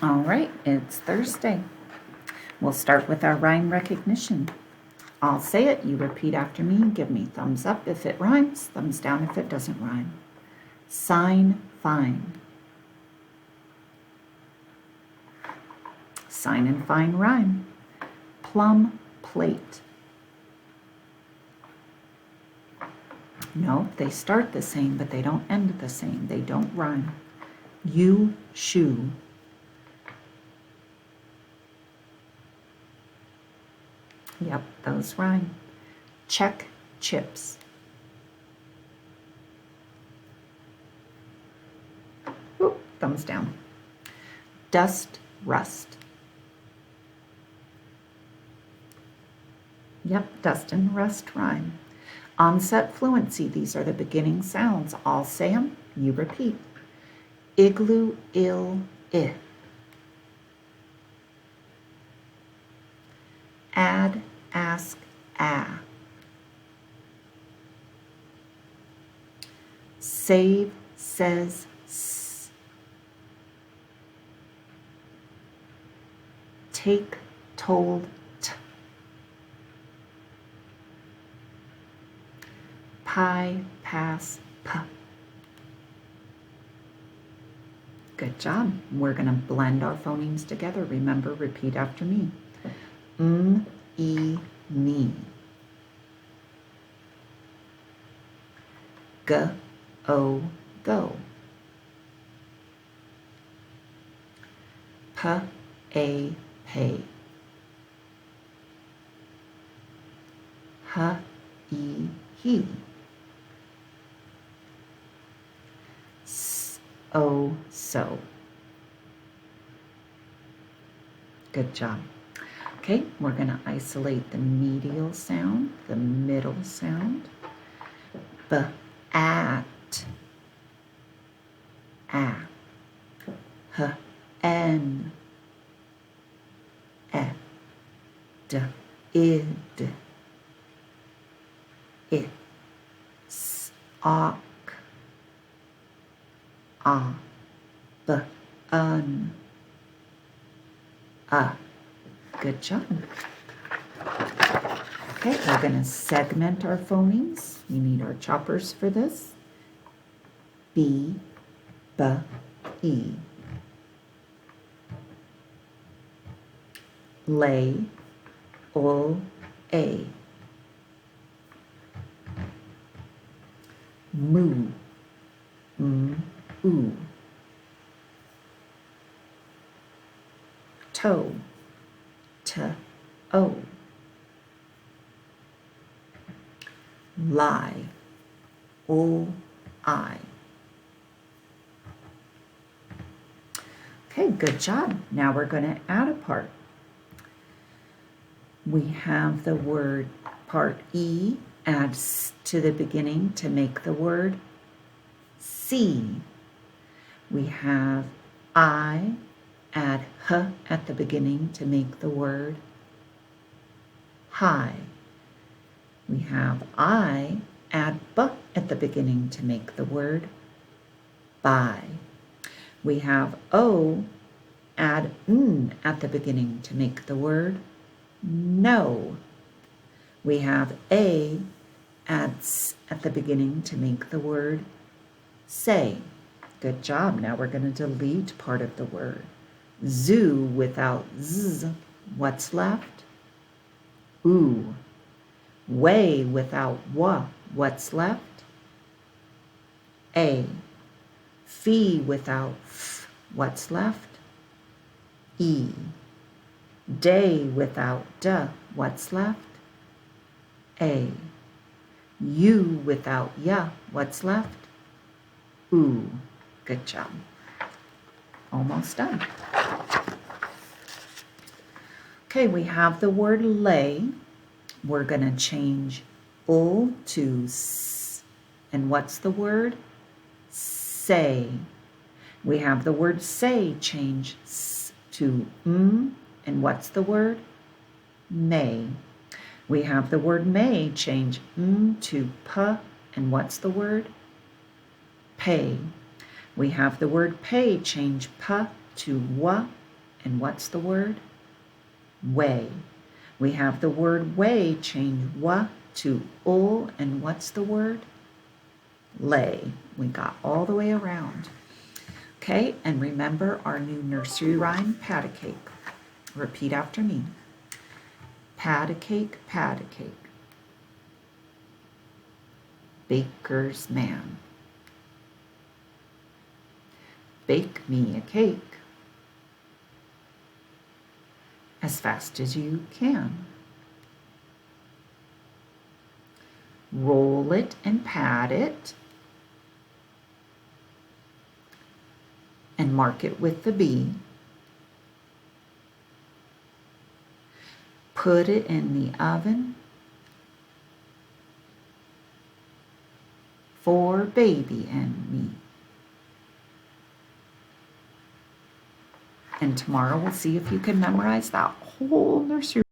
All right, it's Thursday. We'll start with our rhyme recognition. I'll say it, you repeat after me and give me thumbs up if it rhymes, thumbs down if it doesn't rhyme. Sign, fine. Sign and fine rhyme. Plum plate. No, they start the same, but they don't end the same. They don't rhyme. You shoe. Yep, those rhyme. Check chips. Ooh, thumbs down. Dust rust. Yep, dust and rust rhyme. Onset fluency, these are the beginning sounds. I'll say them, you repeat. Igloo, ill, ith. Add, ask, ah. Save, says, s. Take, told, t. Pie, pass, p. Good job. We're going to blend our phonemes together. Remember, repeat after me. E, me. G, o, go. P, a, pay. H, e, he. S, o, so. Good job. Okay, we're going to isolate the medial sound, the middle sound. B, at. A. H, n. E, d, id. It, s, ok. A, b, un. A. Good job. Okay, we're going to segment our phonemes. We need our choppers for this. B, b, e. Lay, ol, a. Moo, oo. Toe, t, o. Lie, o, I. Okay, good job. Now we're going to add a part. We have the word part E, add s to the beginning to make the word see. We have I, add h at the beginning to make the word high. We have I, add b at the beginning to make the word buy. We have O, add n at the beginning to make the word no. We have A, add s at the beginning to make the word say. Good job. Now we're going to delete part of the word. Zoo without z. What's left? Ooh. Way without wa. What's left? A. Fee without f. What's left? E. Day without d. What's left? A. U without ya. What's left? Ooh. Good job. Almost done. Okay, we have the word lay. We're going to change ul to s. And what's the word? Say. We have the word say change s to and what's the word? May. We have the word may change to p, and what's the word? Pay. We have the word pay change p to wa, And what's the word? Way. We have the word way change wa to ul, and what's the word? Lay. We got all the way around. Okay, and remember our new nursery rhyme, pat a cake. Repeat after me. Pat a cake, baker's man. Bake me a cake as fast as you can. Roll it and pat it and mark it with the B. Put it in the oven for baby and me. And tomorrow we'll see if you can memorize that whole nursery